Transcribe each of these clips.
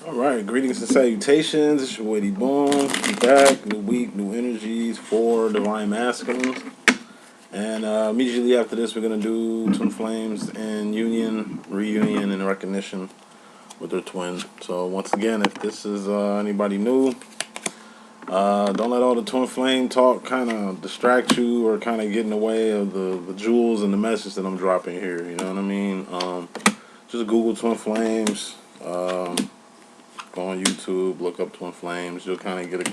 Alright, greetings and salutations. It's your boy D.Boom. We back, new week, new energies for Divine Masculines. And immediately after this, we're going to do Twin Flames in union, reunion, and recognition with their twin. So once again, if this is anybody new, don't let all the Twin Flame talk kind of distract you or kind of get in the way of the jewels and the message that I'm dropping here. You know what I mean? Just Google Twin Flames. Go on YouTube, look up Twin Flames. You'll kind of get a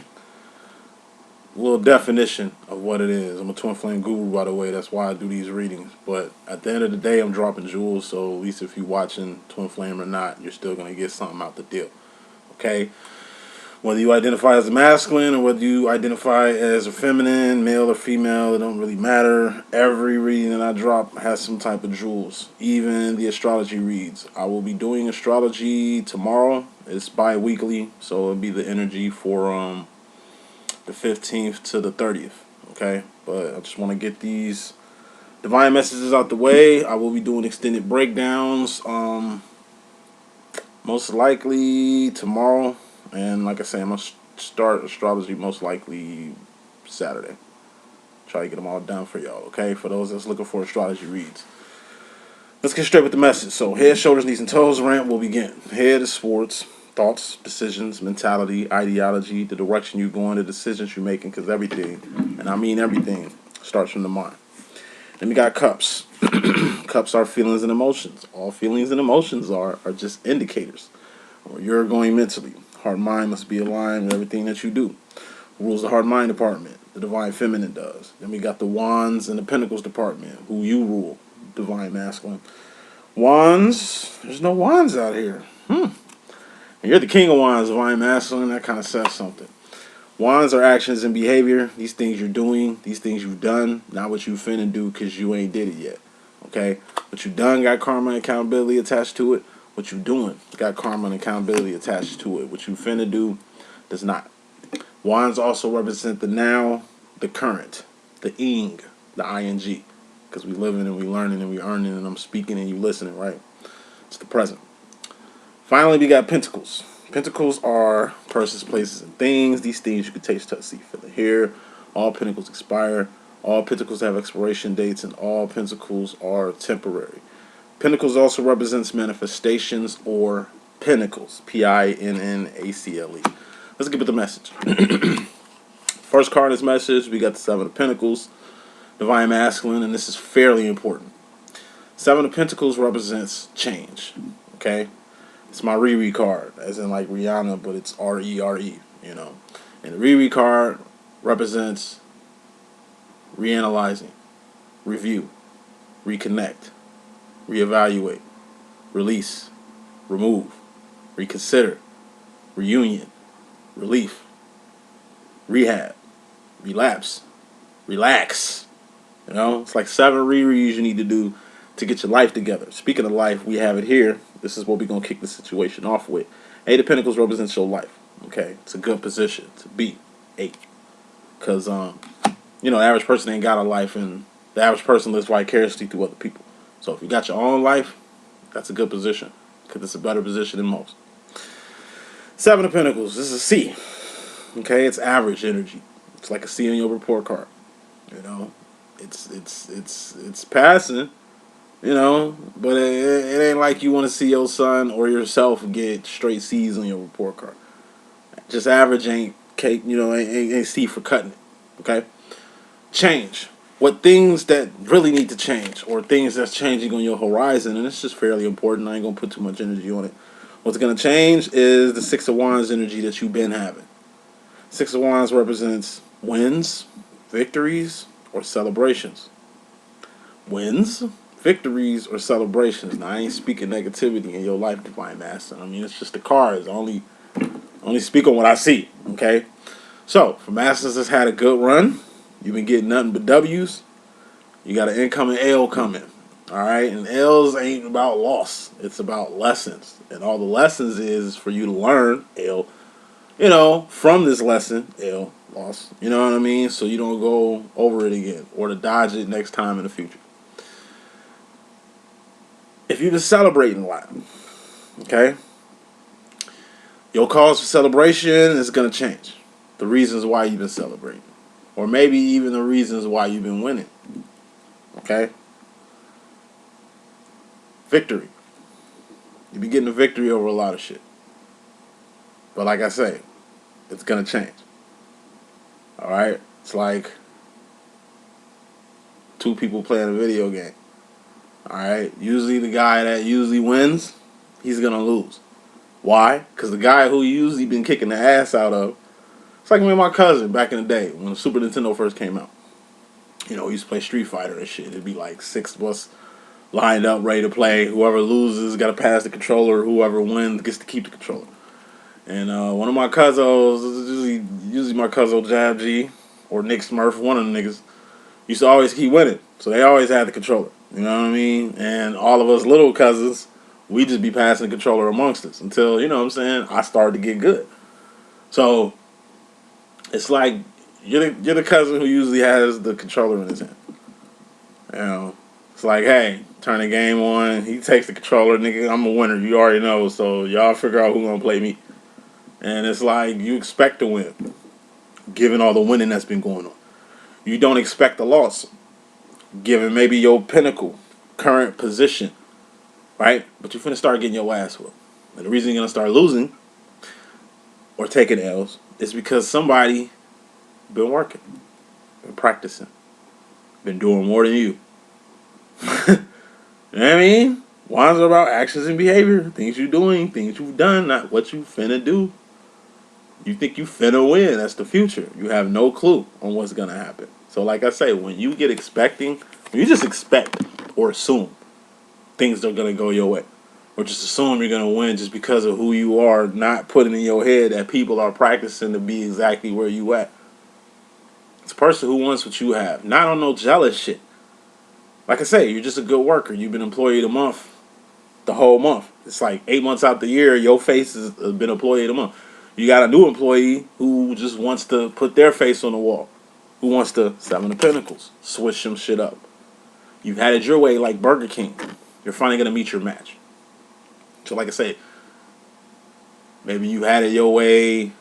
little definition of what it is. I'm a Twin Flame guru, by the way. That's why I do these readings. But at the end of the day, I'm dropping jewels. So at least if you're watching Twin Flame or not, you're still going to get something out the deal. Okay? Whether you identify as a masculine or whether you identify as a feminine, male or female, it don't really matter. Every reading that I drop has some type of jewels. Even the astrology reads. I will be doing astrology tomorrow. It's bi-weekly, so it'll be the energy for the 15th to the 30th. Okay? But I just want to get these divine messages out the way. I will be doing extended breakdowns most likely tomorrow. And like I say, I'm going to start astrology most likely Saturday. Try to get them all done for y'all, okay? For those that's looking for astrology reads. Let's get straight with the message. So, head, shoulders, knees, and toes rant will begin. Head is sports, thoughts, decisions, mentality, ideology, the direction you're going, the decisions you're making, because everything, and I mean everything, starts from the mind. Then we got cups. Cups are feelings and emotions. All feelings and emotions are just indicators. Or you're going mentally. Heart and mind must be aligned with everything that you do. Who rules the heart and mind department? The divine feminine does. Then we got the wands and the pentacles department. Who you rule? Divine masculine. Wands. There's no wands out here. And you're the king of wands, divine masculine. That kind of says something. Wands are actions and behavior. These things you're doing. These things you've done. Not what you finna do because you ain't did it yet. Okay? What you done got karma and accountability attached to it. What you doing got karma and accountability attached to it. What you finna do does not. Wands also represent the now, the current, the ing, the ing. Because we living and we learning and we earning and I'm speaking and you listening, right? It's the present. Finally, we got pentacles. Pentacles are persons, places, and things. These things you can taste, touch, see, feel, and hear. All pentacles expire. All pentacles have expiration dates, and all pentacles are temporary. Pentacles also represents manifestations or pinnacles. Pinnacle. Let's get with the message. First card in this message, we got the Seven of Pentacles, Divine Masculine, and this is fairly important. Seven of Pentacles represents change. Okay? It's my Riri card, as in like Rihanna, but it's R-E-R-E, you know. And the Riri card represents reanalyzing, review, reconnect, reevaluate, release, remove, reconsider, reunion, relief, rehab, relapse, relax. You know, it's like 7 rereads you need to do to get your life together. Speaking of life, we have it here. This is what we're going to kick the situation off with. 8 of Pentacles represents your life. Okay, it's a good position to be 8. Because, you know, the average person ain't got a life, and the average person lives vicariously through other people. So if you got your own life, that's a good position. Because it's a better position than most. 7 of Pentacles, this is a C. Okay, it's average energy. It's like a C on your report card. You know, it's passing. You know, but it ain't like you want to see your son or yourself get straight C's on your report card. Just average ain't cake. You know, ain't C for cutting it. Okay, change. What things that really need to change, or things that's changing on your horizon, and it's just fairly important. I ain't gonna put too much energy on it. What's gonna change is the Six of Wands energy that you've been having. Six of Wands represents wins, victories, or celebrations. Wins, victories, or celebrations. Now, I ain't speaking negativity in your life, Divine Master. I mean, it's just the cards. I only speak on what I see, okay? So, for Masters that's had a good run, you've been getting nothing but W's. You got an incoming L coming, all right? And L's ain't about loss. It's about lessons. And all the lessons is for you to learn, L, you know, from this lesson, L, loss. You know what I mean? So you don't go over it again or to dodge it next time in the future. If you've been celebrating a lot, okay, Your cause for celebration is going to change. The reasons why you've been celebrating. Or maybe even the reasons why you've been winning. Okay? Victory. You be getting a victory over a lot of shit. But like I say, it's going to change. Alright? It's like two people playing a video game. Alright? Usually the guy that usually wins, he's going to lose. Why? Because the guy who usually been kicking the ass out of, it's like me and my cousin back in the day when the Super Nintendo first came out. You know, we used to play Street Fighter and shit. It'd be like 6 of us lined up, ready to play. Whoever loses got to pass the controller. Whoever wins gets to keep the controller. And one of my cousins, usually my cousin Jab G or Nick Smurf, one of the niggas, used to always keep winning. So they always had the controller. You know what I mean? And all of us little cousins, we just be passing the controller amongst us until, you know what I'm saying, I started to get good. So it's like you're the cousin who usually has the controller in his hand. You know, it's like, hey, turn the game on. He takes the controller, nigga. I'm a winner. You already know. So y'all figure out who's gonna play me. And it's like you expect to win, given all the winning that's been going on. You don't expect a loss, given maybe your pinnacle, current position, right? But you're finna start getting your ass whooped. And the reason you're gonna start losing or taking L's is because somebody been working, been practicing, been doing more than you. You know what I mean? Wines are about actions and behavior, things you're doing, things you've done, not what you finna do. You think you finna win. That's the future. You have no clue on what's gonna happen. So like I say, when you just expect or assume things are gonna go your way. Or just assume you're gonna win just because of who you are, not putting in your head that people are practicing to be exactly where you at. It's a person who wants what you have. Not on no jealous shit. Like I say, you're just a good worker. You've been employee of the month the whole month. It's like 8 months out the year, your face has been employee of the month. You got a new employee who just wants to put their face on the wall. Who wants to 7 of Pentacles. Switch some shit up. You've had it your way like Burger King. You're finally going to meet your match. So like I say, maybe you had it your way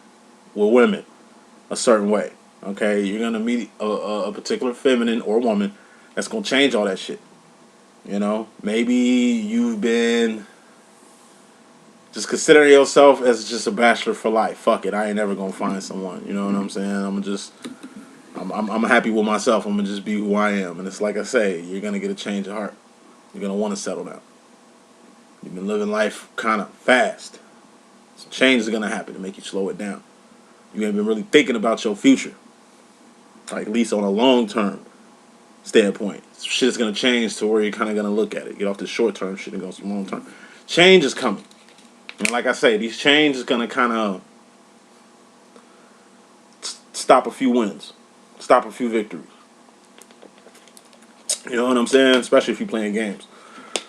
with women a certain way. Okay, you're going to meet a particular feminine or woman that's going to change all that shit. You know, maybe you've been just considering yourself as just a bachelor for life. Fuck it, I ain't never gonna find someone. You know what I'm saying? I'm happy with myself. I'm gonna just be who I am. And it's like I say, you're gonna get a change of heart. You're gonna want to settle down. You've been living life kind of fast. Some change is gonna happen to make you slow it down. You ain't been really thinking about your future, like at least on a long term standpoint. Shit is gonna change to where you're kind of gonna look at it. Get off the short term shit and go some long term. Change is coming. And like I say, these changes is gonna kind of stop a few wins, stop a few victories. You know what I'm saying? Especially if you're playing games.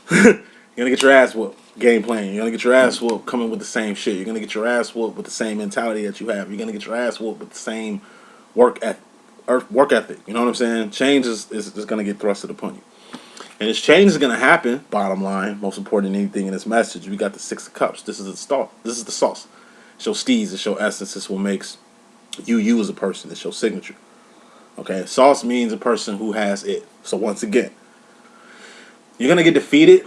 You're gonna get your ass whooped. Game playing. You're gonna get your ass whooped coming with the same shit. You're gonna get your ass whooped with the same mentality that you have. You're gonna get your ass whooped with the same work ethic. You know what I'm saying? Change is gonna get thrusted upon you. And this change is gonna happen, bottom line, most important than anything in this message. We got the 6 of Cups. This is the sauce. This is the sauce. It's your steez, it's your essence, it's what makes you as a person, it's your signature. Okay, sauce means a person who has it. So once again, you're gonna get defeated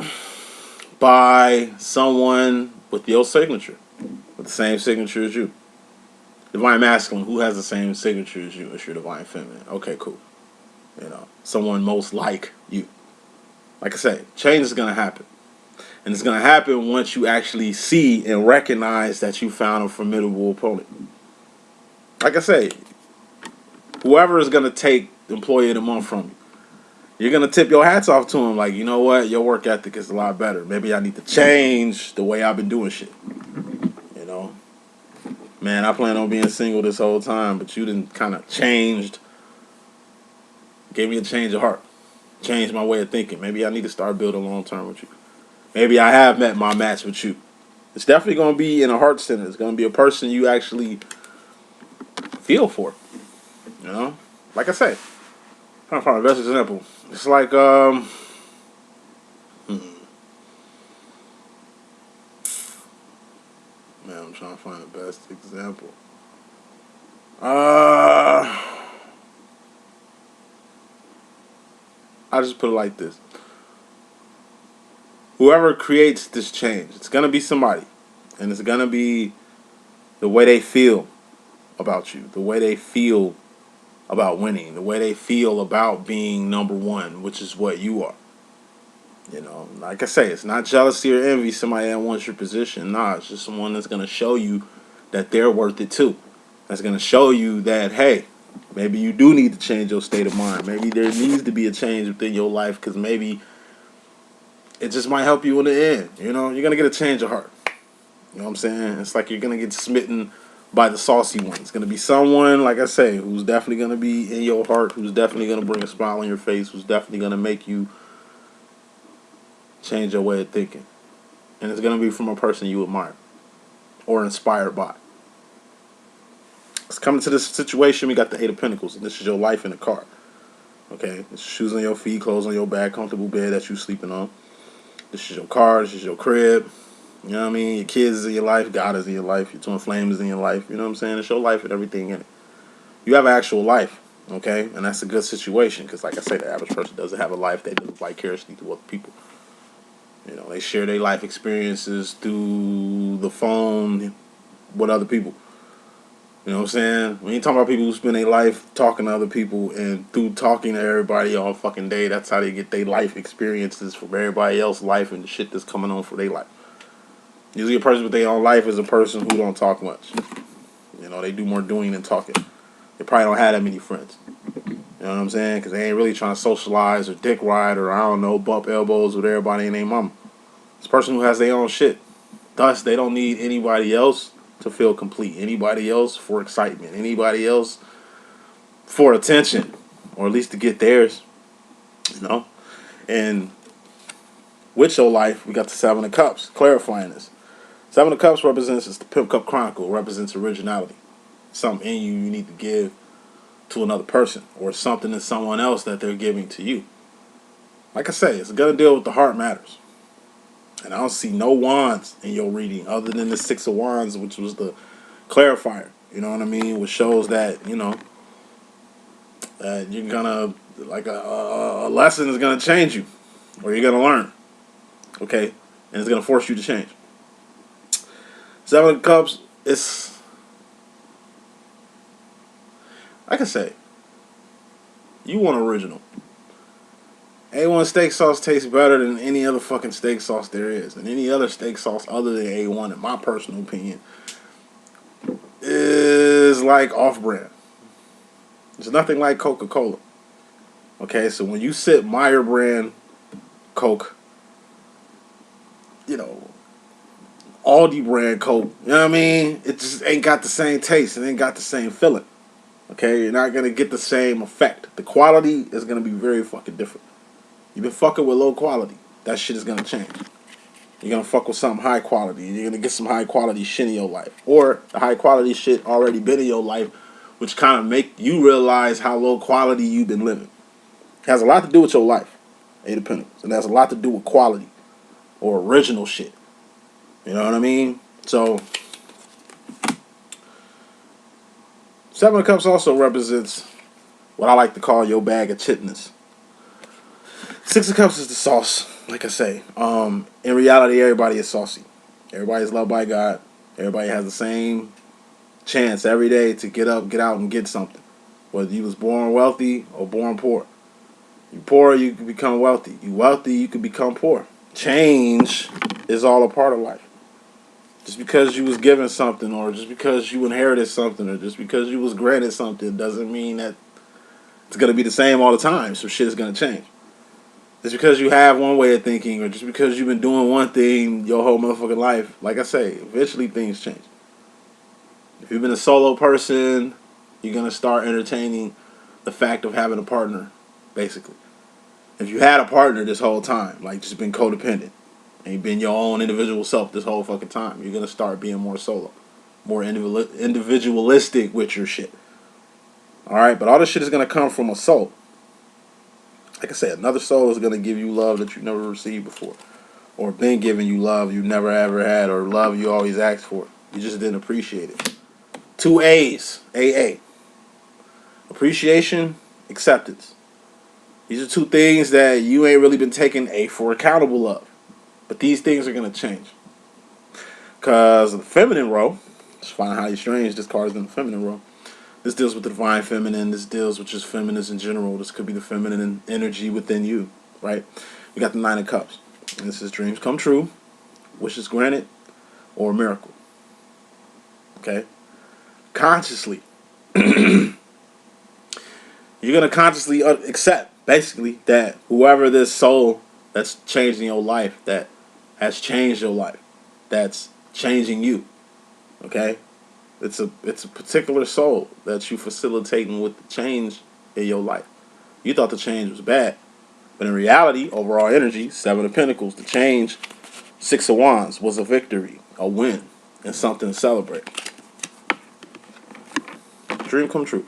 by someone with your signature, with the same signature as you. Divine masculine, who has the same signature as you? It's your divine feminine. Okay, cool. You know, someone most like you. Like I said, change is gonna happen. And it's going to happen once you actually see and recognize that you found a formidable opponent. Like I say, whoever is going to take Employee of the Month from you, you're going to tip your hats off to him like, you know what, your work ethic is a lot better. Maybe I need to change the way I've been doing shit. You know? Man, I plan on being single this whole time, but you done kind of changed, gave me a change of heart, changed my way of thinking. Maybe I need to start building long term with you. Maybe I have met my match with you. It's definitely going to be in a heart center. It's going to be a person you actually feel for. You know? Like I say, I'm trying to find the best example. It's like, Man, I'm trying to find the best example. I just put it like this. Whoever creates this change, it's gonna be somebody. And it's gonna be the way they feel about you, the way they feel about winning, the way they feel about being number one, which is what you are. You know, like I say, it's not jealousy or envy, somebody that wants your position. Nah, it's just someone that's going to show you that they're worth it too. That's going to show you that, hey, maybe you do need to change your state of mind. Maybe there needs to be a change within your life because maybe it just might help you in the end. You know, you're going to get a change of heart. You know what I'm saying? It's like you're going to get smitten by the saucy one. It's going to be someone, like I say, who's definitely going to be in your heart, who's definitely going to bring a smile on your face, who's definitely going to make you change your way of thinking. And it's going to be from a person you admire or inspired by. Let's come to this situation. We got the Eight of Pentacles, and this is your life in the car. Okay? This is shoes on your feet, clothes on your back, comfortable bed that you're sleeping on. This is your car. This is your crib. You know what I mean? Your kids is in your life. God is in your life. Your twin flame is in your life. You know what I'm saying? It's your life and everything in it. You have an actual life. Okay? And that's a good situation because, like I say, the average person doesn't have a life. They live vicariously through other people. You know, they share their life experiences through the phone with other people. You know what I'm saying? When you talk about people who spend their life talking to other people and through talking to everybody all fucking day, that's how they get their life experiences from everybody else's life and the shit that's coming on for their life. Usually a person with their own life is a person who don't talk much. You know, they do more doing than talking. They probably don't have that many friends. You know what I'm saying? Because they ain't really trying to socialize or dick ride or, I don't know, bump elbows with everybody and their mama. It's a person who has their own shit. Thus, they don't need anybody else to feel complete. Anybody else for excitement. Anybody else for attention. Or at least to get theirs. You know? And with your life, we got the Seven of Cups. Clarifying this. Seven of Cups represents, it's the Pimp Cup Chronicle. Represents originality. Something in you need to give to another person. Or something in someone else that they're giving to you. Like I say, it's going to deal with the heart matters. And I don't see no wands in your reading other than the Six of Wands, which was the clarifier. You know what I mean? Which shows that, you know, you're going to, like a lesson is going to change you. Or you're going to learn. Okay? And it's going to force you to change. Seven of Cups, it's, like I say, you want original. A1 steak sauce tastes better than any other fucking steak sauce there is. And any other steak sauce other than A1, in my personal opinion, is like off-brand. It's nothing like Coca-Cola. Okay, so when you sip Meyer brand Coke, you know, Aldi brand Coke, you know what I mean? It just ain't got the same taste. It ain't got the same feeling. Okay, you're not going to get the same effect. The quality is going to be very fucking different. You've been fucking with low quality. That shit is going to change. You're going to fuck with something high quality. And you're going to get some high quality shit in your life. Or the high quality shit already been in your life, which kind of make you realize how low quality you've been living. It has a lot to do with your life. Eight of Pentacles. And it has a lot to do with quality. Or original shit. You know what I mean? So, Seven of Cups also represents what I like to call your bag of chipness. Six of Cups is the sauce, like I say. In reality, everybody is saucy. Everybody's loved by God. Everybody has the same chance every day to get up, get out, and get something. Whether you was born wealthy or born poor. You poor, you can become wealthy. You wealthy, you can become poor. Change is all a part of life. Just because you was given something, or just because you inherited something, or just because you was granted something, doesn't mean that it's going to be the same all the time. So shit is going to change. Just because you have one way of thinking, or just because you've been doing one thing your whole motherfucking life, like I say, eventually things change. If you've been a solo person, you're going to start entertaining the fact of having a partner, basically. If you had a partner this whole time, like just been codependent, and you've been your own individual self this whole fucking time, you're going to start being more solo, more individualistic with your shit. Alright, but all this shit is going to come from a soul. Like I said, another soul is going to give you love that you never received before. Or been giving you love you never ever had, or love you always asked for. You just didn't appreciate it. 2 A's. AA. Appreciation, acceptance. These are 2 things that you ain't really been taking A for accountable of. But these things are going to change. Because the feminine row, it's finding highly strange, this card is in the feminine row. This deals with the divine feminine. This deals with just feminines in general. This could be the feminine energy within you, right? We got the 9 of Cups. And this is dreams come true, wishes granted, or a miracle. Okay? Consciously. You're going to consciously accept, basically, that whoever this soul that's changing your life, that has changed your life, that's changing you, okay? It's a particular soul that you facilitating with the change in your life. You thought the change was bad, but in reality, overall energy, 7 of Pentacles, the change, 6 of Wands, was a victory, a win, and something to celebrate. Dream come true.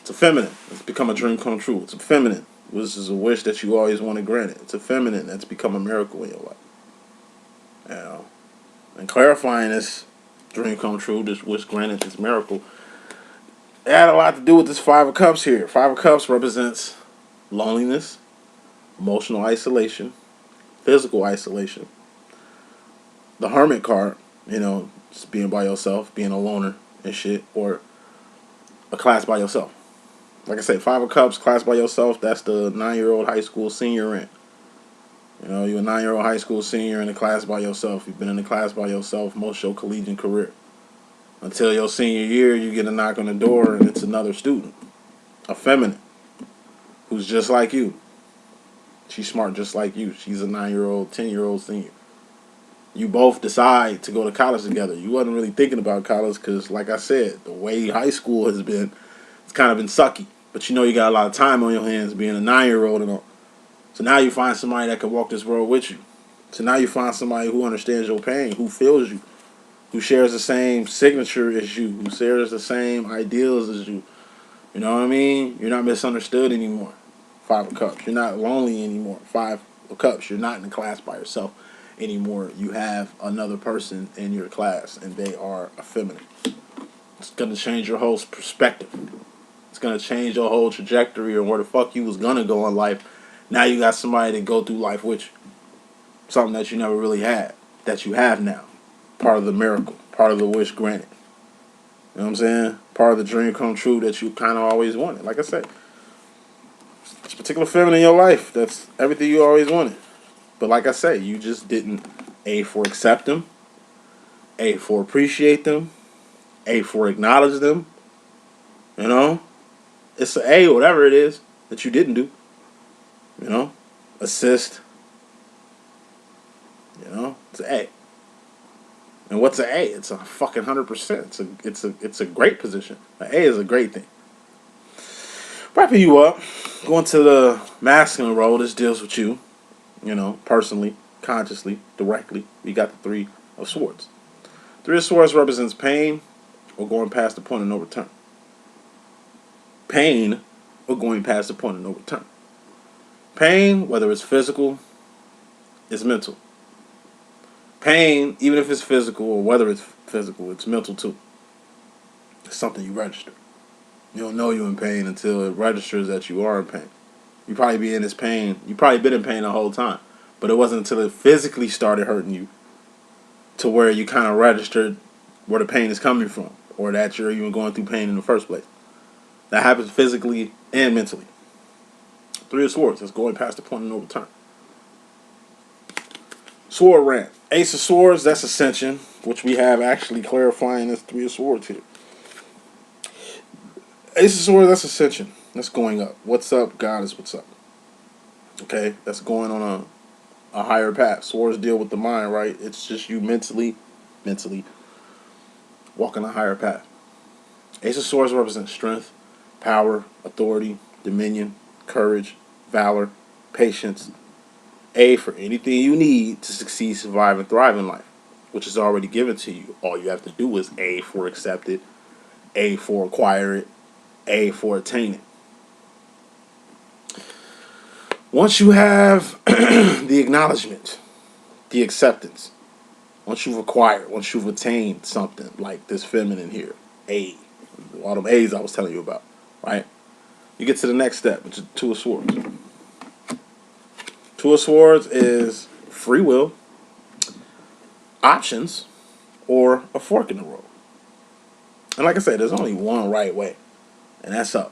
It's a feminine. It's become a dream come true. It's a feminine, which is a wish that you always wanted granted. It's a feminine that's become a miracle in your life. You know, and clarifying this dream come true, this wish granted, this miracle, it had a lot to do with this 5 of Cups here. 5 of Cups represents loneliness, emotional isolation, physical isolation. The Hermit card, you know, just being by yourself, being a loner and shit, or a class by yourself. Like I say, 5 of Cups, class by yourself, that's the 9-year-old high school senior in. You know, you're a 9-year-old high school senior in a class by yourself. You've been in the class by yourself most of your collegiate career. Until your senior year, you get a knock on the door and it's another student. A feminine. Who's just like you. She's smart just like you. She's a 9-year-old, 10-year-old senior. You both decide to go to college together. You wasn't really thinking about college because, like I said, the way high school has been, it's kind of been sucky. But you know you got a lot of time on your hands being a 9-year-old and all. So now you find somebody that can walk this world with you. So now you find somebody who understands your pain, who feels you, who shares the same signature as you, who shares the same ideals as you. You know what I mean? You're not misunderstood anymore. 5 of Cups. You're not lonely anymore. 5 of Cups. You're not in the class by yourself anymore. You have another person in your class, and they are a feminine. It's going to change your whole perspective. It's going to change your whole trajectory or where the fuck you was going to go in life. Now you got somebody to go through life with you. Something that you never really had, that you have now. Part of the miracle. Part of the wish granted. You know what I'm saying? Part of the dream come true that you kind of always wanted. Like I said, it's a particular feminine in your life. That's everything you always wanted. But like I say, you just didn't A for accept them, A for appreciate them, A for acknowledge them. You know? It's an A, whatever it is, that you didn't do. You know? Assist. You know? It's an A. And what's an A? It's a fucking 100%. It's a great position. An A is a great thing. Wrapping you up, going to the masculine role. This deals with you, you know, personally, consciously, directly. We got the 3 of Swords. 3 of Swords represents pain or going past the point of no return. Pain or going past the point of no return. Pain, whether it's physical, is mental. Pain, even if it's physical or whether it's physical, it's mental too. It's something you register. You don't know you're in pain until it registers that you are in pain. You probably be in this pain. You probably been in pain the whole time. But it wasn't until it physically started hurting you to where you kind of registered where the pain is coming from. Or that you're even going through pain in the first place. That happens physically and mentally. 3 of Swords. That's going past the point of no return. Sword rant. Ace of Swords, that's Ascension. Which we have actually clarifying this 3 of Swords here. Ace of Swords, that's Ascension. That's going up. What's up, God is what's up. Okay? That's going on a higher path. Swords deal with the mind, right? It's just you mentally walking a higher path. Ace of Swords represents strength, power, authority, dominion, courage, valor, patience. A for anything you need to succeed, survive, and thrive in life, which is already given to you. All you have to do is A for accept it, A for acquire it, A for attain it. Once you have the acknowledgement, the acceptance, Once you've acquired, once you've attained something like this feminine here, A, all them A's I was telling you about, right? You get to the next step, which is Two of Swords. Two of Swords is free will, options, or a fork in the road. And like I said, there's only one right way, and that's up.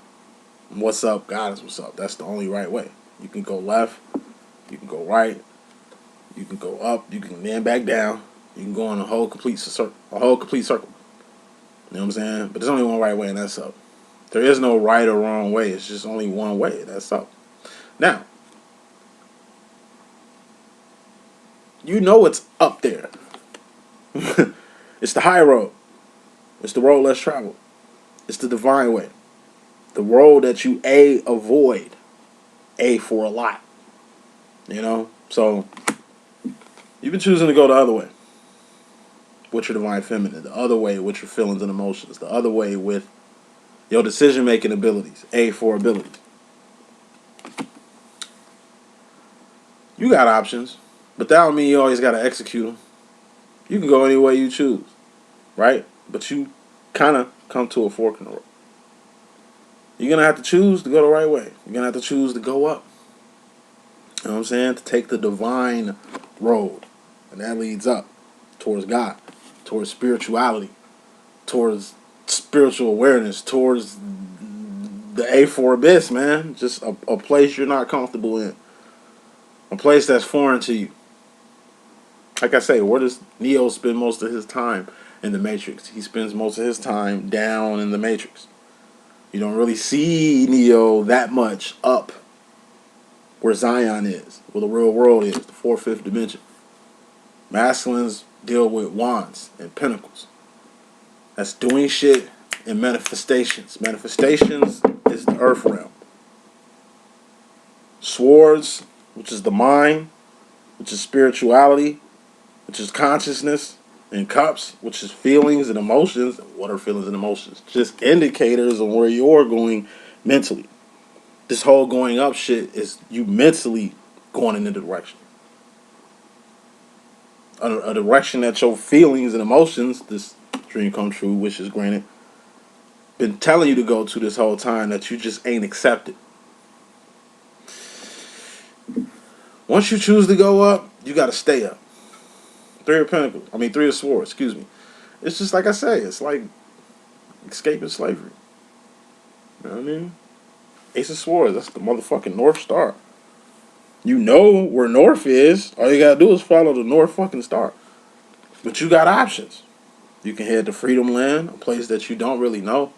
What's up? God is what's up. That's the only right way. You can go left, you can go right, you can go up, you can then back down. You can go on a whole complete circle. You know what I'm saying? But there's only one right way, and that's up. There is no right or wrong way. It's just only one way. That's up. Now, you know it's up there. It's the high road. It's the road less traveled. It's the divine way. The road that you avoid. For a lot. You know? So, you've been choosing to go the other way with your divine feminine. The other way with your feelings and emotions. The other way with your decision-making abilities. For abilities. You got options, but that don't mean you always got to execute them. You can go any way you choose, right? But you kind of come to a fork in the road. You're going to have to choose to go the right way. You're going to have to choose to go up. You know what I'm saying? To take the divine road. And that leads up towards God, towards spirituality, towards spiritual awareness, towards the A4 abyss, man. Just a place you're not comfortable in. A place that's foreign to you. Like I say, where does Neo spend most of his time? In the Matrix. He spends most of his time down in the Matrix. You don't really see Neo that much up where Zion is, where the real world is, the fourth, fifth dimension. Masculines deal with wands and pentacles. That's doing shit in manifestations. Manifestations is the earth realm. Swords, which is the mind, which is spirituality, which is consciousness, and cups, which is feelings and emotions. What are feelings and emotions? Just indicators of where you're going mentally. This whole going up shit is you mentally going in a direction. A direction that your feelings and emotions, this dream come true, wishes granted, been telling you to go to this whole time that you just ain't accepted. Once you choose to go up, you got to stay up. Three of Swords, excuse me. It's just like I say, it's like escaping slavery. You know what I mean? Ace of Swords, that's the motherfucking North Star. You know where North is. All you gotta do is follow the North fucking star. But you got options. You can head to Freedom Land, a place that you don't really know,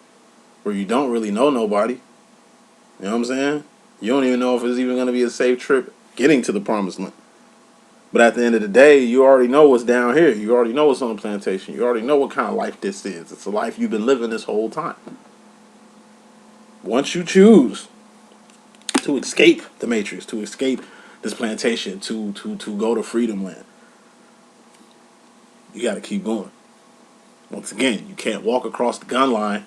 where you don't really know nobody. You know what I'm saying? You don't even know if it's even gonna be a safe trip getting to the promised land. But at the end of the day, you already know what's down here. You already know what's on the plantation. You already know what kind of life this is. It's a life you've been living this whole time. Once you choose to escape the Matrix, to escape this plantation, to go to Freedom Land, you got to keep going. Once again, you can't walk across the gun line.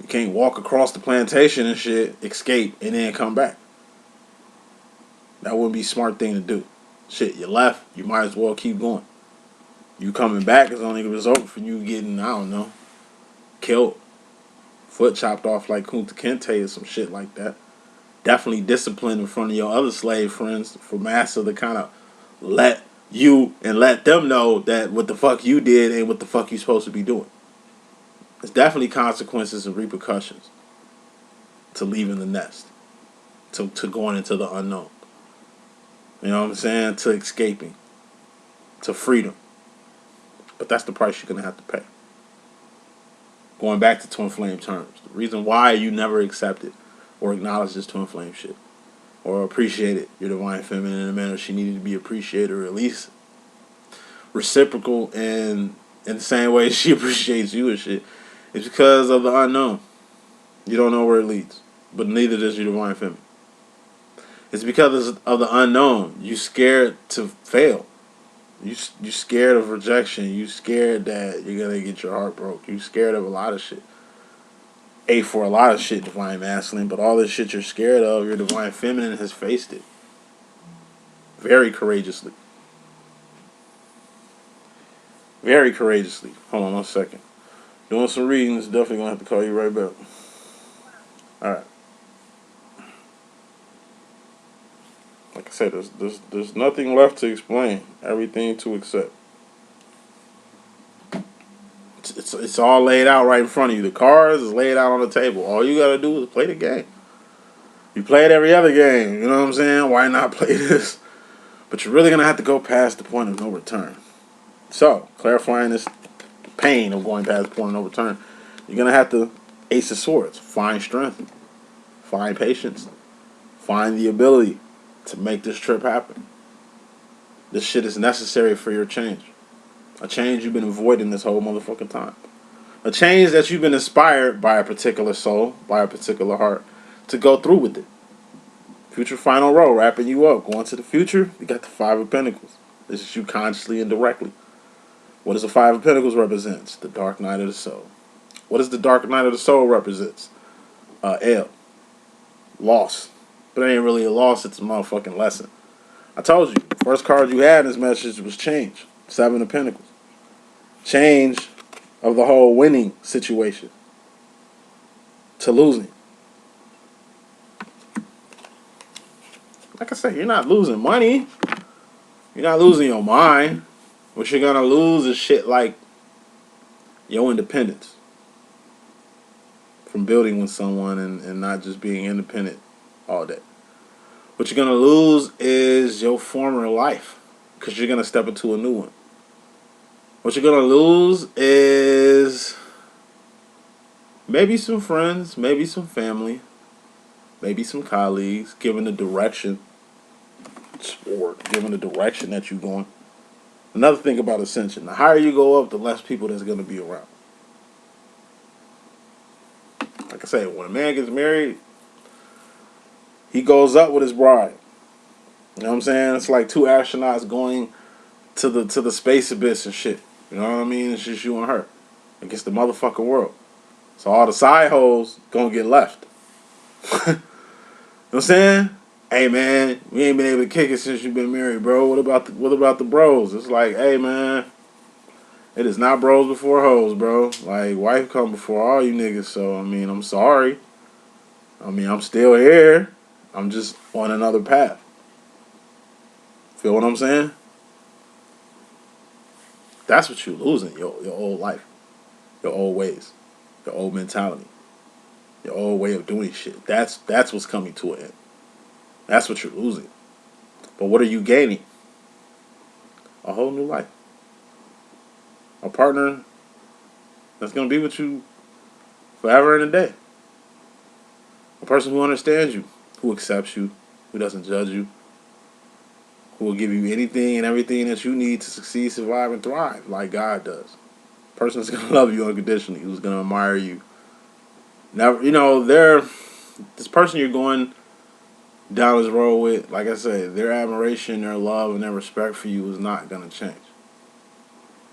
You can't walk across the plantation and shit, escape, and then come back. That wouldn't be a smart thing to do. Shit, you left, you might as well keep going. You coming back is only a result for you getting, I don't know, killed, foot chopped off like Kunta Kinte or some shit like that. Definitely discipline in front of your other slave friends for Master to kind of let you and let them know that what the fuck you did ain't what the fuck you supposed to be doing. There's definitely consequences and repercussions to leaving the nest, to going into the unknown. You know what I'm saying? To escaping, to freedom. But that's the price you're going to have to pay. Going back to twin flame terms. The reason why you never accepted or acknowledged this twin flame shit, or appreciated your divine feminine in a manner she needed to be appreciated, or at least reciprocal in the same way she appreciates you and shit, is because of the unknown. You don't know where it leads, but neither does your divine feminine. It's because of the unknown. You scared to fail. You scared of rejection. You scared that you're gonna get your heart broke. You scared of a lot of shit. For a lot of shit, divine masculine, but all this shit you're scared of, your divine feminine has faced it very courageously. very courageously. Hold on 1 second. Doing some readings. Definitely gonna have to call you right back. All right. Like I said, there's nothing left to explain. Everything to accept. It's all laid out right in front of you. The cards is laid out on the table. All you gotta do is play the game. You played every other game. You know what I'm saying? Why not play this? But you're really gonna have to go past the point of no return. So, clarifying this pain of going past the point of no return, you're gonna have to Ace of Swords. Find strength. Find patience. Find the ability to make this trip happen. This shit is necessary for your change. A change you've been avoiding this whole motherfucking time. A change that you've been inspired by a particular soul, by a particular heart, to go through with it. Future final row, wrapping you up. Going to the future, you got the Five of Pentacles. This is you consciously and directly. What does the Five of Pentacles represents? The Dark Night of the Soul. What does the Dark Night of the Soul represents? L. Loss. But it ain't really a loss, it's a motherfucking lesson. I told you, the first card you had in this message was change. Seven of Pentacles. Change of the whole winning situation to losing. Like I said, you're not losing money. You're not losing your mind. What you're gonna lose is shit like your independence from building with someone and not just being independent all day. What you're gonna lose is your former life because you're gonna step into a new one. What you're gonna lose is maybe some friends, maybe some family, maybe some colleagues, given the direction, or given the direction that you're going. Another thing about Ascension, the higher you go up, the less people that's going to be around. Like I say, when a man gets married, he goes up with his bride. You know what I'm saying? It's like two astronauts going to the space abyss and shit. You know what I mean? It's just you and her against the motherfucking world. So all the side hoes gonna get left. You know what I'm saying? Hey man, we ain't been able to kick it since you've been married, bro. What about the bros? It's like, hey man, it is not bros before hoes, bro. Like, wife come before all you niggas. So I mean, I'm sorry. I mean, I'm still here. I'm just on another path. Feel what I'm saying? That's what you're losing, your old life, your old ways, your old mentality, your old way of doing shit. That's what's coming to an end. That's what you're losing. But what are you gaining? A whole new life. A partner that's going to be with you forever and a day. A person who understands you, who accepts you, who doesn't judge you, who will give you anything and everything that you need to succeed, survive, and thrive like God does. A person that's going to love you unconditionally, who's going to admire you. Now, you know, this person you're going down this road with, like I said, their admiration, their love, and their respect for you is not going to change.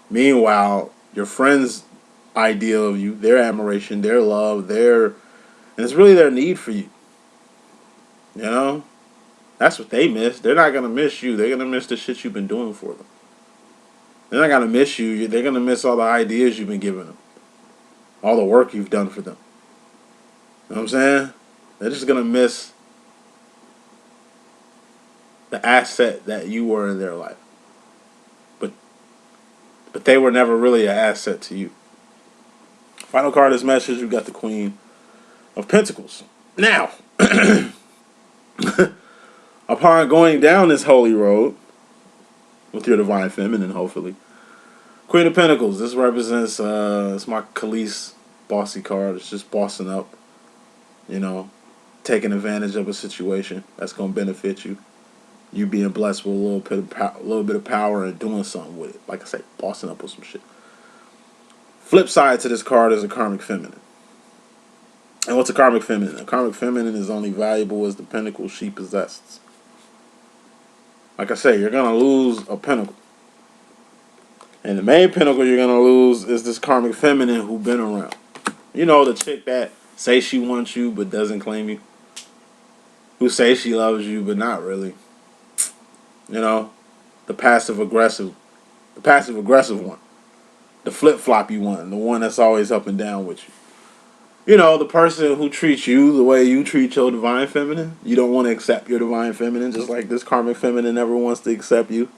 Meanwhile, your friends' idea of you, their admiration, their love, and it's really their need for you. You know? That's what they miss. They're not going to miss you. They're going to miss the shit you've been doing for them. They're not going to miss you. They're going to miss all the ideas you've been giving them. All the work you've done for them. You know what I'm saying? They're just going to miss the asset that you were in their life. But they were never really an asset to you. Final card of this message, we got the Queen of Pentacles. Now, upon going down this holy road with your divine feminine, hopefully, Queen of Pentacles, this represents, it's my Khalees bossy card. It's just bossing up, you know, taking advantage of a situation that's going to benefit you. You being blessed with a little bit of power and doing something with it. Like I say, bossing up with some shit. Flip side to this card is a karmic feminine. And what's a karmic feminine? A karmic feminine is only valuable as the pentacle she possesses. Like I say, you're going to lose a pentacle. And the main pentacle you're going to lose is this karmic feminine who been around. You know, the chick that say she wants you but doesn't claim you. Who say she loves you but not really. You know, the passive aggressive one. The flip-floppy one, the one that's always up and down with you. You know, the person who treats you the way you treat your divine feminine. You don't want to accept your divine feminine, just like this karmic feminine never wants to accept you.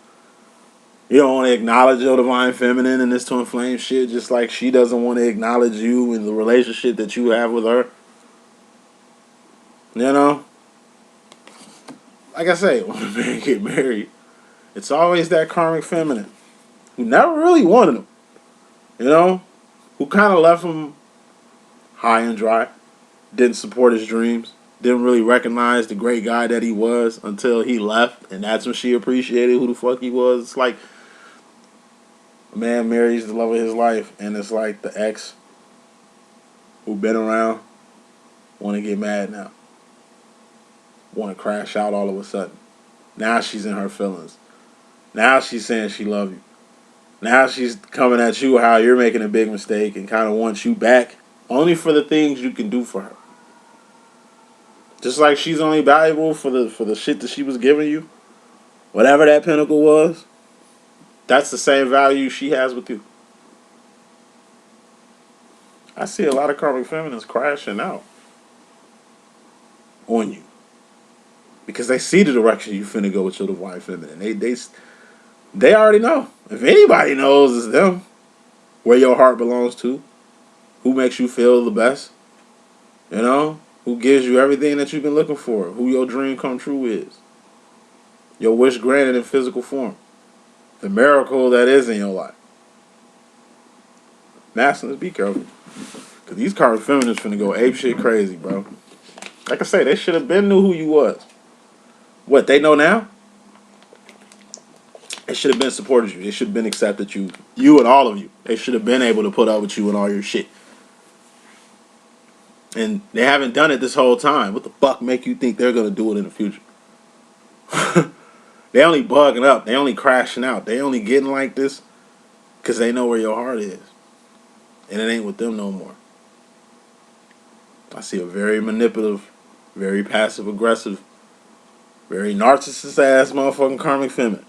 You don't want to acknowledge your divine feminine in this twin flame shit, just like she doesn't want to acknowledge you in the relationship that you have with her. You know? Like I say, when a man get married, it's always that karmic feminine who never really wanted him. You know? Who kind of left him high and dry. Didn't support his dreams. Didn't really recognize the great guy that he was until he left. And that's when she appreciated who the fuck he was. It's like a man marries the love of his life, and it's like the ex who been around want to get mad now. Want to crash out all of a sudden. Now she's in her feelings. Now she's saying she love you. Now she's coming at you how you're making a big mistake and kind of wants you back only for the things you can do for her. Just like she's only valuable for the shit that she was giving you. Whatever that pinnacle was, that's the same value she has with you. I see a lot of karmic feminines crashing out on you. Because they see the direction you finna go with your divine feminine. They already know. If anybody knows, it's them. Where your heart belongs to. Who makes you feel the best. You know? Who gives you everything that you've been looking for. Who your dream come true is. Your wish granted in physical form. The miracle that is in your life. Masculines, be careful. Because these karmic feminists finna go ape shit crazy, bro. Like I say, they should have been knew who you was. What, they know now? They should have been supported you. They should have been accepted you. You and all of you. They should have been able to put up with you and all your shit. And they haven't done it this whole time. What the fuck make you think they're going to do it in the future? They only bugging up. They only crashing out. They only getting like this because they know where your heart is. And it ain't with them no more. I see a very manipulative, very passive-aggressive, very narcissist-ass motherfucking karmic feminine.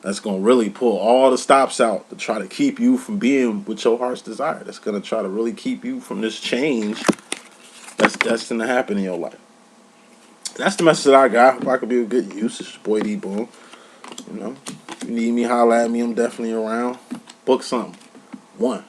That's going to really pull all the stops out to try to keep you from being with your heart's desire. That's going to try to really keep you from this change that's destined to happen in your life. That's the message that I got. Hope I could be of good use. It's your boy D.Boom. You know, if you need me, holla at me. I'm definitely around. Book something. 1.